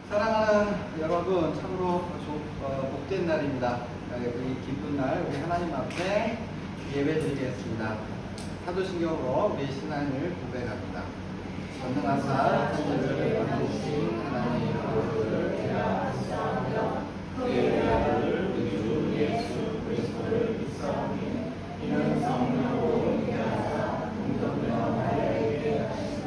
사랑하는 여러분, 참으로 복된 날입니다. 이 기쁜 날 우리 하나님 앞에 예배드리겠습니다. 사도신경으로 우리 신앙을 고백합니다. 전능하사 천지를 만드신 하나님 아버지를 대하사하며 그의 아들 우리 주 예수 그리스도를 믿사오니 이는 성령으로 인하사 동정녀 마리아에게 하시고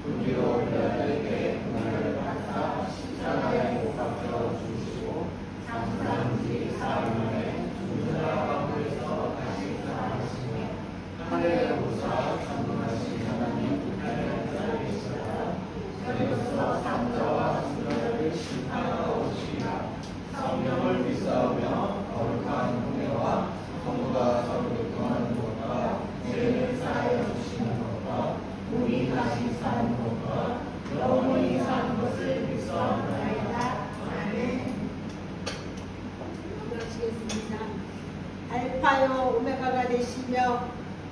불비로 그들에게 은혜를 받사 십자가에 못 박혀 죽으시고 장사한 지 사흘 만에 죽은 자 가운데서 다시 살아나시며 하늘에 오사 전능하신 하나님 우편에 앉아 계시다가 저희로서 산자와 순자를 심판하러 오시리라. 성령을 믿사오며 거룩한 공예와 성부가 서로 교통하는 것과 죄를 사하여 주시는 것과 우리 다시 사는 것과 영원히 사는 것을 믿사옵나이다. 아멘. 기도하시겠습니다. 알파요 오메가가 되시며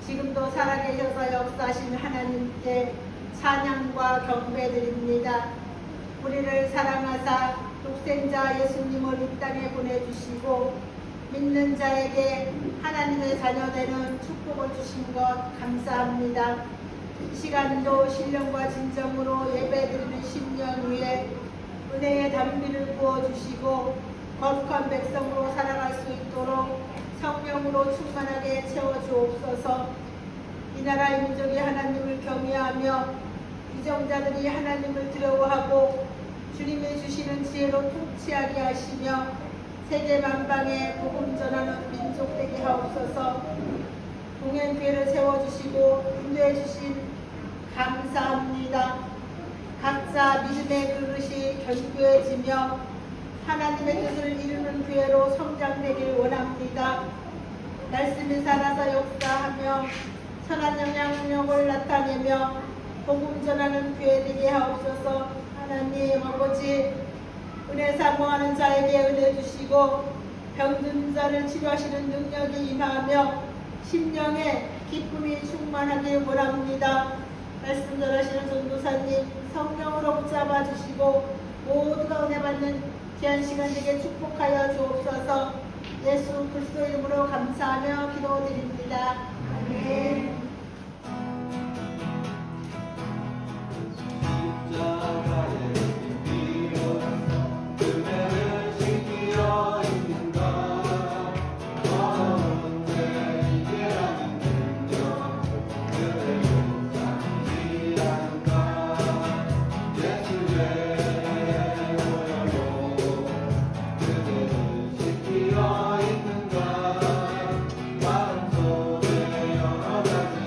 지금도 살아계셔서 역사하신 하나님께 찬양과 경배드립니다. 우리를 사랑하사 독생자 예수님을 이 땅에 보내주시고 믿는 자에게 하나님의 자녀되는 축복을 주신 것 감사합니다. 이 시간도 신령과 진정으로 예배드리는 10년 후에 은혜의 담비를 부어주시고 거룩한 백성으로 살아갈 수 있도록 성령으로 충만하게 채워주옵소서. 이 나라의 민족이 하나님을 경외하며 이정자들이 하나님을 두려워하고 주님이 주시는 지혜로 통치하게 하시며 세계 만방에 복음 전하는 민족 되게 하옵소서. 동행교회를 세워주시고 인도해 주신 감사합니다. 각자 믿음의 그릇이 견고해지며 하나님의 뜻을 이루는 교회로 성장되길 원합니다. 말씀이 살아서 역사하며 선한 영향력을 나타내며 복음 전하는 교회 되게 하옵소서. 하나님 아버지, 은혜 사모하는 자에게 은혜 주시고 병든 자를 치료하시는 능력이 임하며 심령에 기쁨이 충만하길 원합니다. 말씀 전하시는 전도사님 성령으로 붙잡아 주시고 모두가 은혜 받는 귀한 시간 되게 축복하여 주옵소서. 예수 그리스도 이름으로 감사하며 기도드립니다. 아멘. 마음속에 여러 가지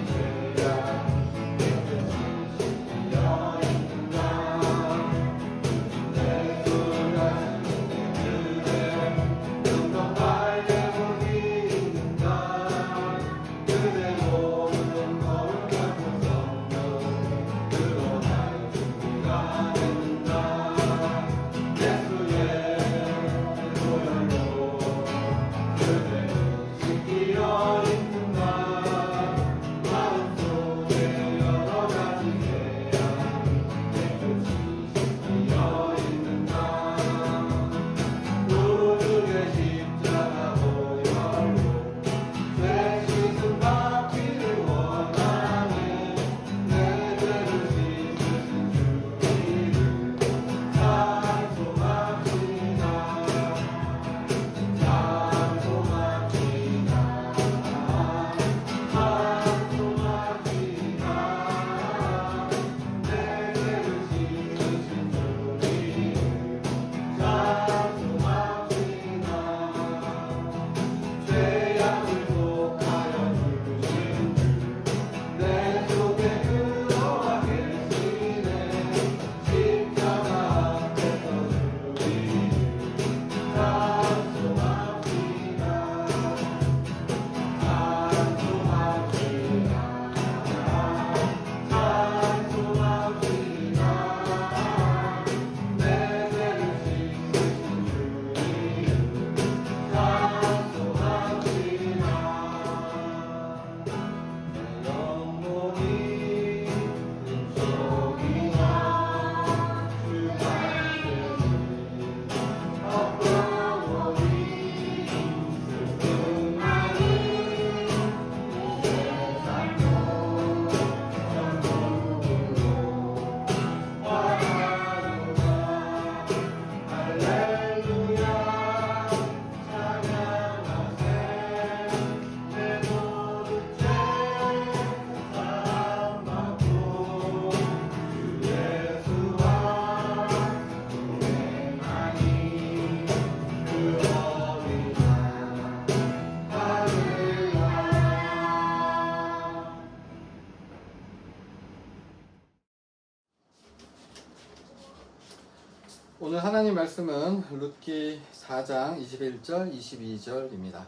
오늘 하나님 말씀은 룻기 4장 21절 22절입니다.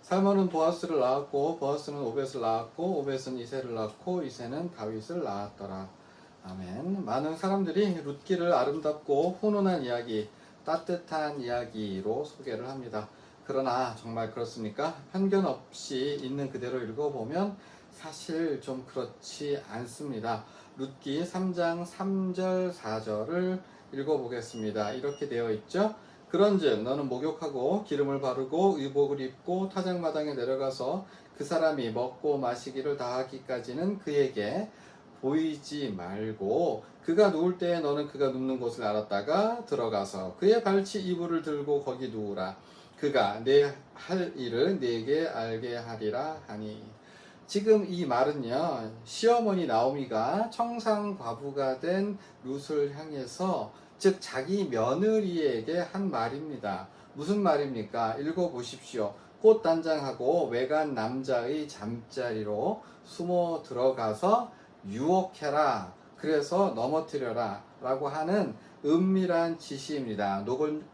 살몬은 보아스를 낳았고 보아스는 오벳을 낳았고 오벳은 이새를 낳고 이새는 다윗을 낳았더라. 아멘. 많은 사람들이 룻기를 아름답고 훈훈한 이야기, 따뜻한 이야기로 소개를 합니다. 그러나 정말 그렇습니까? 편견 없이 있는 그대로 읽어보면 사실 좀 그렇지 않습니다. 룻기 3장 3절 4절을 읽어보겠습니다. 이렇게 되어 있죠. 그런즉 너는 목욕하고 기름을 바르고 의복을 입고 타작마당에 내려가서 그 사람이 먹고 마시기를 다하기까지는 그에게 보이지 말고 그가 누울 때에 너는 그가 눕는 곳을 알았다가 들어가서 그의 발치 이불을 들고 거기 누우라. 그가 내 할 일을 내게 알게 하리라 하니. 지금 이 말은요, 시어머니 나오미가 청상과부가 된 룻을 향해서 즉 자기 며느리에게 한 말입니다. 무슨 말입니까? 읽어보십시오. 꽃단장하고 외간 남자의 잠자리로 숨어 들어가서 유혹해라. 그래서 넘어뜨려라. 라고 하는 은밀한 지시입니다.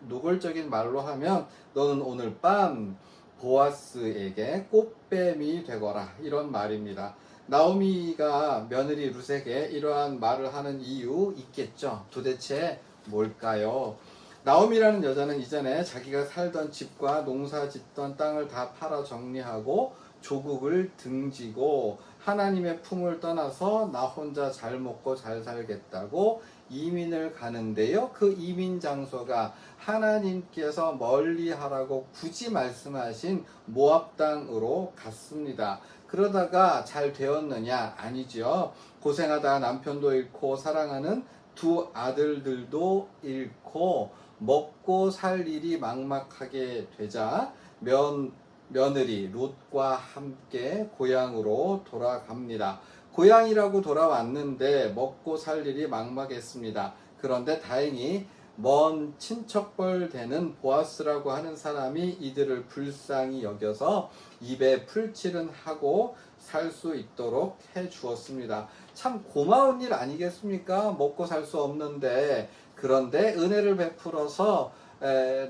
노골적인 말로 하면 너는 오늘 밤 보아스에게 꽃뱀이 되거라. 이런 말입니다. 나오미가 며느리 룻에게 이러한 말을 하는 이유 있겠죠. 도대체 뭘까요? 나오미라는 여자는 이전에 자기가 살던 집과 농사 짓던 땅을 다 팔아 정리하고 조국을 등지고 하나님의 품을 떠나서 나 혼자 잘 먹고 잘 살겠다고 이민을 가는데요. 그 이민 장소가 하나님께서 멀리 하라고 굳이 말씀하신 모압 땅으로 갔습니다. 그러다가 잘 되었느냐? 아니죠. 고생하다 남편도 잃고 사랑하는 두 아들들도 잃고 먹고 살 일이 막막하게 되자 며느리 룻과 함께 고향으로 돌아갑니다. 고향이라고 돌아왔는데 먹고 살 일이 막막했습니다. 그런데 다행히 먼 친척벌 되는 보아스라고 하는 사람이 이들을 불쌍히 여겨서 입에 풀칠은 하고 살 수 있도록 해 주었습니다. 참 고마운 일 아니겠습니까? 먹고 살 수 없는데. 그런데 은혜를 베풀어서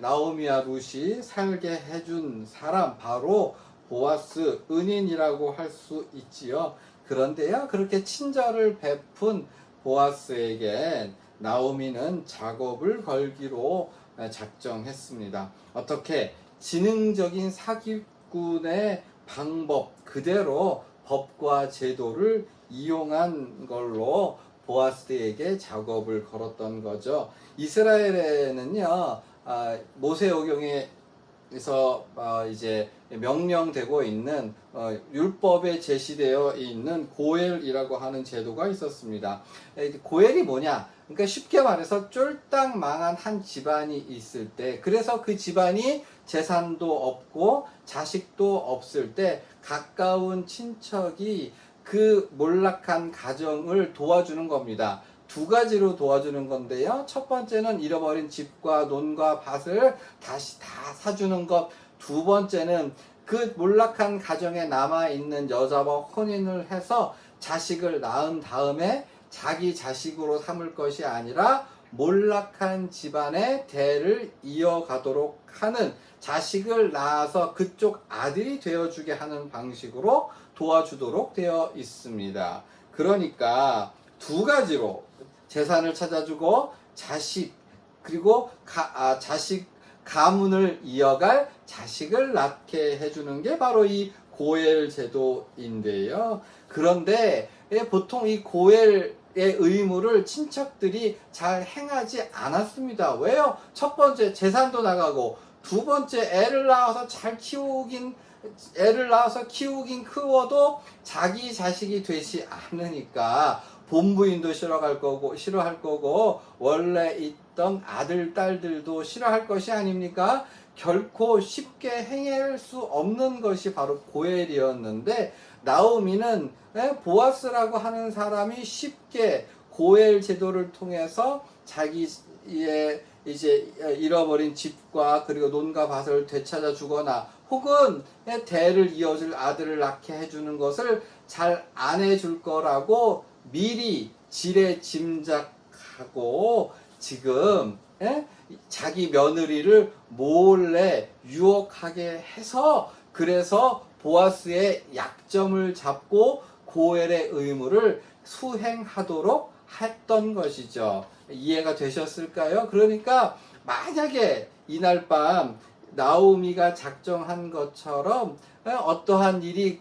나오미와 룻이 살게 해준 사람 바로 보아스, 은인이라고 할 수 있지요. 그런데요, 그렇게 친절을 베푼 보아스에게 나오미는 작업을 걸기로 작정했습니다. 어떻게? 지능적인 사기꾼의 방법 그대로 법과 제도를 이용한 걸로 보아스에게 작업을 걸었던 거죠. 이스라엘에는요, 모세오경에서 이제 명령되고 있는 율법에 제시되어 있는 고엘이라고 하는 제도가 있었습니다. 고엘이 뭐냐? 그러니까 쉽게 말해서 쫄딱 망한 한 집안이 있을 때, 그래서 그 집안이 재산도 없고 자식도 없을 때 가까운 친척이 그 몰락한 가정을 도와주는 겁니다. 두 가지로 도와주는 건데요. 첫 번째는 잃어버린 집과 논과 밭을 다시 다 사주는 것. 두 번째는 그 몰락한 가정에 남아있는 여자와 혼인을 해서 자식을 낳은 다음에 자기 자식으로 삼을 것이 아니라 몰락한 집안의 대를 이어가도록 하는, 자식을 낳아서 그쪽 아들이 되어주게 하는 방식으로 도와주도록 되어 있습니다. 그러니까 두 가지로 재산을 찾아주고 자식, 그리고 자식 가문을 이어갈 자식을 낳게 해주는 게 바로 이 고엘 제도인데요. 그런데 보통 이 고엘의 의무를 친척들이 잘 행하지 않았습니다. 왜요? 첫 번째, 재산도 나가고, 두 번째, 애를 낳아서 키우긴 크워도 자기 자식이 되지 않으니까 본부인도 싫어할 거고 원래 있던 아들, 딸들도 싫어할 것이 아닙니까? 결코 쉽게 행할 수 없는 것이 바로 고엘이었는데, 나오미는 보아스라고 하는 사람이 쉽게 고엘 제도를 통해서 자기의 이제 잃어버린 집과 그리고 논과 밭을 되찾아 주거나 혹은 대를 이어줄 아들을 낳게 해주는 것을 잘 안 해줄 거라고 미리 지레 짐작하고 지금 예? 자기 며느리를 몰래 유혹하게 해서 그래서 보아스의 약점을 잡고 고엘의 의무를 수행하도록 했던 것이죠. 이해가 되셨을까요? 그러니까 만약에 이날 밤 나오미가 작정한 것처럼 어떠한 일이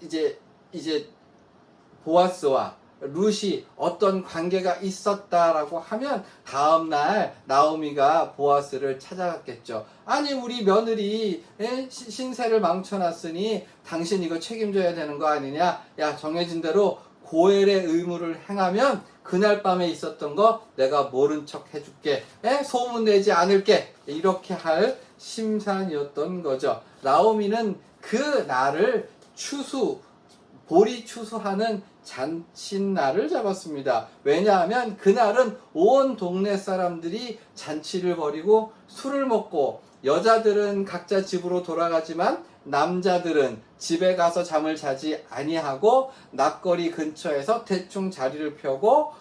이제 보아스와 룻이 어떤 관계가 있었다라고 하면 다음날 나오미가 보아스를 찾아갔겠죠. 아니 우리 며느리 신세를 망쳐놨으니 당신 이거 책임져야 되는 거 아니냐. 야 정해진 대로 고엘의 의무를 행하면 그날 밤에 있었던 거 내가 모른 척 해줄게. 소문내지 않을게. 이렇게 할 심산이었던 거죠. 나오미는 그 날을 보리 추수하는 잔칫날을 잡았습니다. 왜냐하면 그날은 온 동네 사람들이 잔치를 벌이고 술을 먹고 여자들은 각자 집으로 돌아가지만 남자들은 집에 가서 잠을 자지 아니하고 낮거리 근처에서 대충 자리를 펴고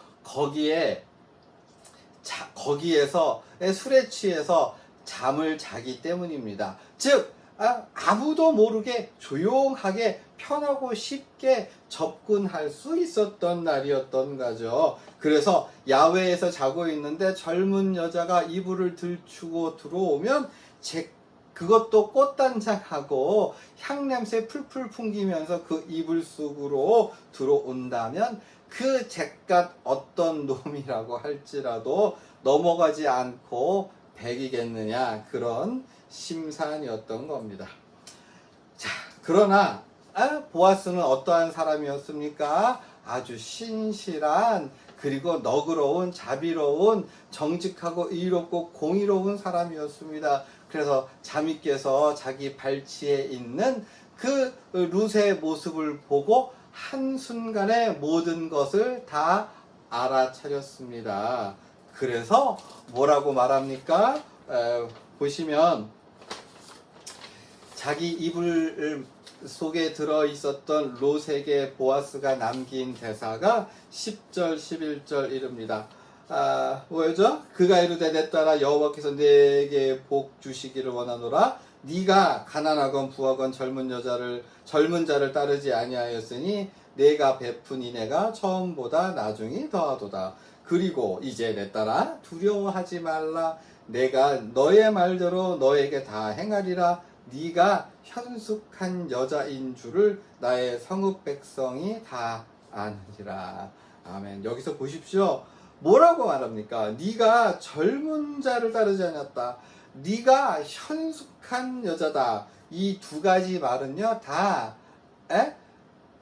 거기에서 술에 취해서 잠을 자기 때문입니다. 즉 아무도 모르게 조용하게 편하고 쉽게 접근할 수 있었던 날이었던 거죠. 그래서 야외에서 자고 있는데 젊은 여자가 이불을 들추고 들어오면 그것도 꽃단장하고 향냄새 풀풀 풍기면서 그 이불 속으로 들어온다면 그 잿갓 어떤 놈이라고 할지라도 넘어가지 않고 배기겠느냐, 그런 심산이었던 겁니다. 자, 그러나 보아스는 어떠한 사람이었습니까? 아주 신실한, 그리고 너그러운, 자비로운, 정직하고 의롭고 공의로운 사람이었습니다. 그래서 잠이 깨서 자기 발치에 있는 그 룻의 모습을 보고 한순간에 모든 것을 다 알아차렸습니다. 그래서 뭐라고 말합니까? 보시면 자기 이불 속에 들어 있었던 롯에게 보아스가 남긴 대사가 10절 11절 이릅니다. 뭐였죠? 그가 이르되 내 딸아 여호와께서 내게 복 주시기를 원하노라. 네가 가난하건 부하건 젊은 자를 따르지 아니하였으니 내가 베푼 이내가 처음보다 나중이 더하도다. 그리고 이제 내 딸아 두려워하지 말라. 내가 너의 말대로 너에게 다 행하리라. 네가 현숙한 여자인 줄을 나의 성읍 백성이 다 아느니라. 아멘. 여기서 보십시오. 뭐라고 말합니까? 네가 젊은 자를 따르지 않았다. 네가 현숙한 여자다. 이 두 가지 말은요 다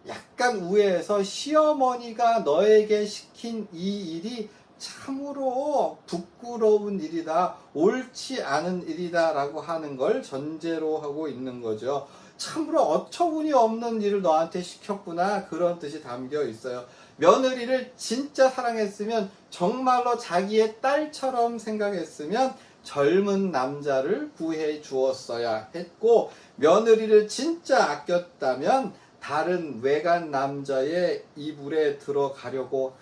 약간 우회해서 시어머니가 너에게 시킨 이 일이 참으로 부끄러운 일이다, 옳지 않은 일이다 라고 하는 걸 전제로 하고 있는 거죠. 참으로 어처구니 없는 일을 너한테 시켰구나, 그런 뜻이 담겨 있어요. 며느리를 진짜 사랑했으면, 정말로 자기의 딸처럼 생각했으면 젊은 남자를 구해 주었어야 했고, 며느리를 진짜 아꼈다면 다른 외간 남자의 이불에 들어가려고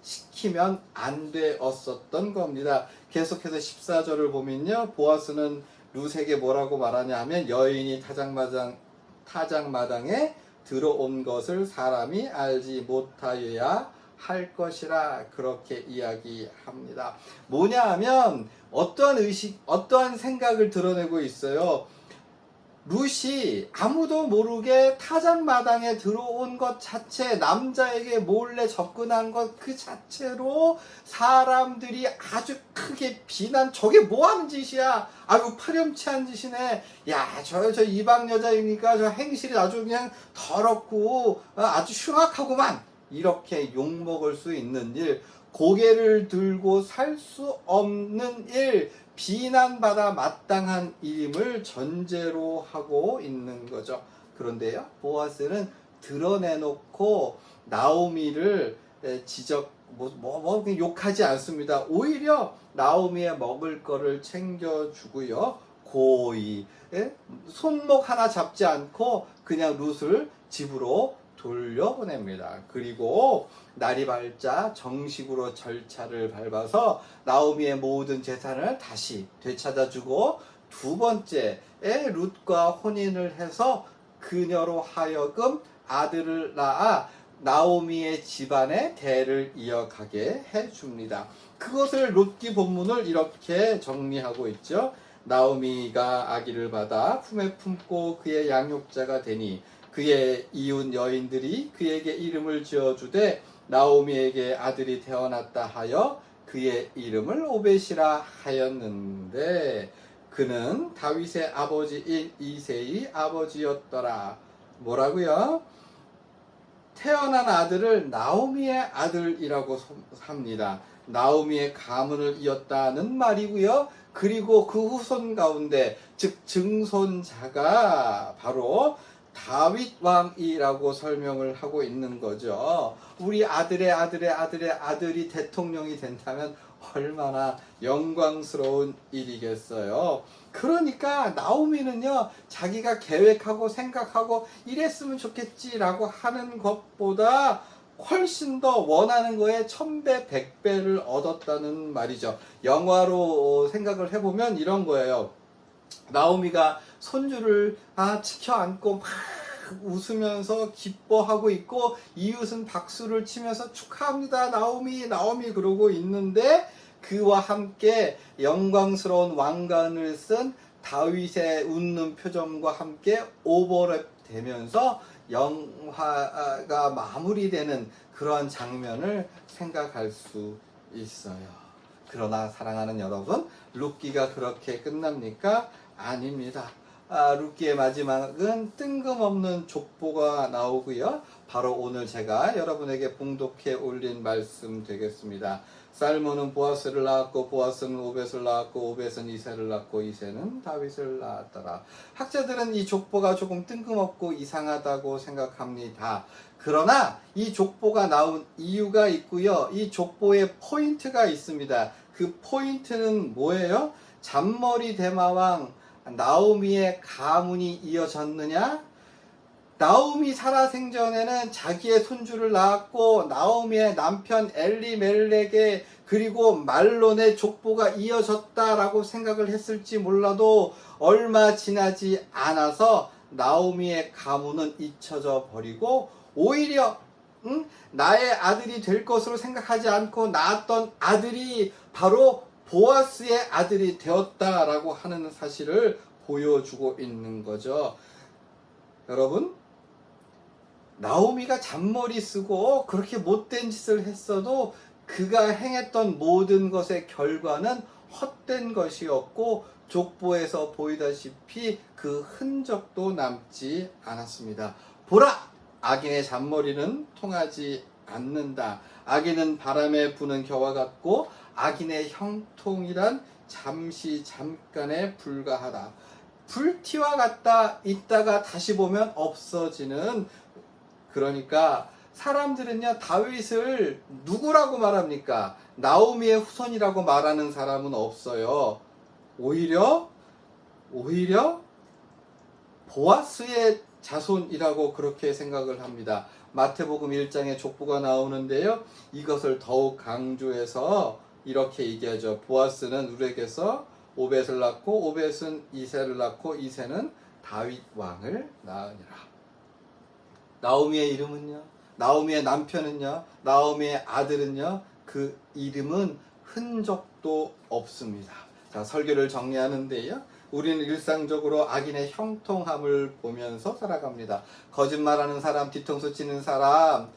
시키면 안 되었었던 겁니다. 계속해서 14절을 보면요, 보아스는 룻에게 뭐라고 말하냐 하면 여인이 타작마당에 들어온 것을 사람이 알지 못하여야 할 것이라, 그렇게 이야기합니다. 뭐냐 하면 어떠한 생각을 드러내고 있어요. 룻이 아무도 모르게 타작마당에 들어온 것 자체, 남자에게 몰래 접근한 것 그 자체로 사람들이 아주 크게 비난, 저게 뭐 하는 짓이야, 아유 파렴치한 짓이네, 야 저 이방 여자이니까 저 행실이 아주 그냥 더럽고 아주 흉악하구만, 이렇게 욕먹을 수 있는 일, 고개를 들고 살 수 없는 일, 비난받아 마땅한 일임을 전제로 하고 있는 거죠. 그런데요, 보아스는 드러내놓고 나오미를 욕하지 않습니다. 오히려 나오미의 먹을 거를 챙겨주고요, 고이 손목 하나 잡지 않고 그냥 룻을 집으로 돌려보냅니다. 그리고 날이 밝자 정식으로 절차를 밟아서 나오미의 모든 재산을 다시 되찾아주고 두 번째에 룻과 혼인을 해서 그녀로 하여금 아들을 낳아 나오미의 집안의 대를 이어가게 해줍니다. 그것을 룻기 본문을 이렇게 정리하고 있죠. 나오미가 아기를 받아 품에 품고 그의 양육자가 되니 그의 이웃 여인들이 그에게 이름을 지어주되 나오미에게 아들이 태어났다 하여 그의 이름을 오벳이라 하였는데 그는 다윗의 아버지인 이새의 아버지였더라. 뭐라고요? 태어난 아들을 나오미의 아들이라고 합니다. 나오미의 가문을 이었다는 말이고요. 그리고 그 후손 가운데 즉 증손자가 바로 다윗 왕이라고 설명을 하고 있는 거죠. 우리 아들의 아들이 대통령이 된다면 얼마나 영광스러운 일이겠어요. 그러니까 나오미는요, 자기가 계획하고 생각하고 이랬으면 좋겠지라고 하는 것보다 훨씬 더 원하는 거에 1000배, 100배를 얻었다는 말이죠. 영화로 생각을 해보면 이런 거예요. 나오미가 손주를 지켜 안고 막 웃으면서 기뻐하고 있고 이웃은 박수를 치면서 축하합니다 나오미 그러고 있는데 그와 함께 영광스러운 왕관을 쓴 다윗의 웃는 표정과 함께 오버랩 되면서 영화가 마무리되는 그런 장면을 생각할 수 있어요. 그러나 사랑하는 여러분, 룻기가 그렇게 끝납니까? 아닙니다. 룻기의 마지막은 뜬금없는 족보가 나오고요. 바로 오늘 제가 여러분에게 봉독해 올린 말씀 되겠습니다. 살몬은 보아스를 낳았고 보아스는 오벳을 낳았고 오벳은 이새를 낳고 이새는 다윗을 낳았더라. 학자들은 이 족보가 조금 뜬금없고 이상하다고 생각합니다. 그러나 이 족보가 나온 이유가 있고요. 이 족보에 포인트가 있습니다. 그 포인트는 뭐예요? 잔머리 대마왕 나오미의 가문이 이어졌느냐? 나오미 살아생전에는 자기의 손주를 낳았고 나오미의 남편 엘리멜렉의 그리고 말론의 족보가 이어졌다라고 생각을 했을지 몰라도 얼마 지나지 않아서 나오미의 가문은 잊혀져 버리고 오히려 나의 아들이 될 것으로 생각하지 않고 낳았던 아들이 바로 보아스의 아들이 되었다라고 하는 사실을 보여주고 있는 거죠. 여러분, 나오미가 잔머리 쓰고 그렇게 못된 짓을 했어도 그가 행했던 모든 것의 결과는 헛된 것이었고 족보에서 보이다시피 그 흔적도 남지 않았습니다. 보라! 악인의 잔머리는 통하지 않는다. 악인은 바람에 부는 겨와 같고 악인의 형통이란 잠깐에 불과하다. 불티와 같다 있다가 다시 보면 없어지는. 그러니까 사람들은요, 다윗을 누구라고 말합니까? 나오미의 후손이라고 말하는 사람은 없어요. 오히려 보아스의 자손이라고 그렇게 생각을 합니다. 마태복음 1장에 족보가 나오는데요, 이것을 더욱 강조해서 이렇게 얘기하죠. 보아스는 룻에게서 오벳을 낳고 오벳은 이새를 낳고 이새는 다윗 왕을 낳으니라. 나오미의 이름은요, 나오미의 남편은요, 나오미의 아들은요, 그 이름은 흔적도 없습니다. 자, 설교를 정리하는데요, 우리는 일상적으로 악인의 형통함을 보면서 살아갑니다. 거짓말하는 사람, 뒤통수 치는 사람,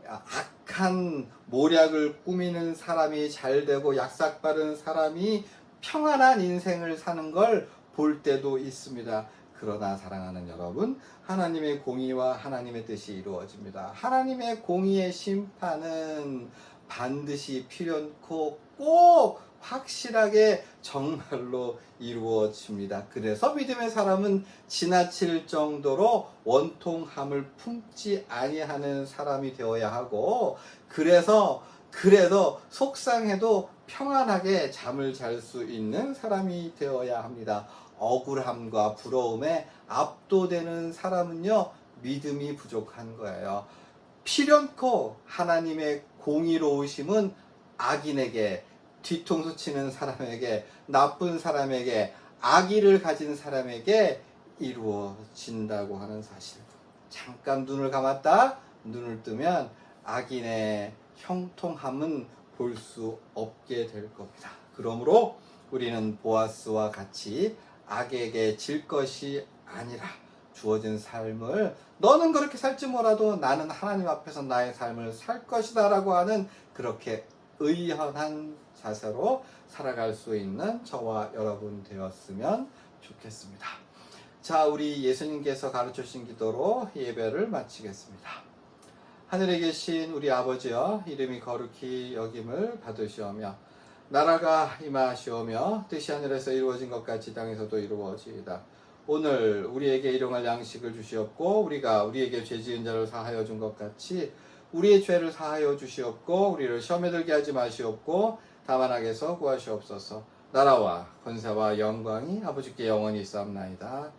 악한 모략을 꾸미는 사람이 잘 되고 약삭 바른 사람이 평안한 인생을 사는 걸 볼 때도 있습니다. 그러나 사랑하는 여러분, 하나님의 공의와 하나님의 뜻이 이루어집니다. 하나님의 공의의 심판은 반드시 필연코 꼭 확실하게 정말로 이루어집니다. 그래서 믿음의 사람은 지나칠 정도로 원통함을 품지 아니하는 사람이 되어야 하고, 그래도 속상해도 평안하게 잠을 잘 수 있는 사람이 되어야 합니다. 억울함과 부러움에 압도되는 사람은요, 믿음이 부족한 거예요. 필연코 하나님의 공의로우심은 악인에게, 뒤통수 치는 사람에게, 나쁜 사람에게, 악의를 가진 사람에게 이루어진다고 하는 사실. 잠깐 눈을 감았다 눈을 뜨면 악인의 형통함은 볼 수 없게 될 겁니다. 그러므로 우리는 보아스와 같이 악에게 질 것이 아니라 주어진 삶을, 너는 그렇게 살지 몰라도 나는 하나님 앞에서 나의 삶을 살 것이다 라고 하는 그렇게 의연한 자세로 살아갈 수 있는 저와 여러분 되었으면 좋겠습니다. 자, 우리 예수님께서 가르쳐 주신 기도로 예배를 마치겠습니다. 하늘에 계신 우리 아버지여, 이름이 거룩히 여김을 받으시오며 나라가 임하시오며 뜻이 하늘에서 이루어진 것 같이 땅에서도 이루어지이다. 오늘 우리에게 일용할 양식을 주시옵고 우리가 우리에게 죄 지은 자를 사하여 준 것 같이 우리의 죄를 사하여 주시옵고 우리를 시험에 들게 하지 마시옵고 다만 악에서 구하시옵소서. 나라와 권세와 영광이 아버지께 영원히 있사옵나이다.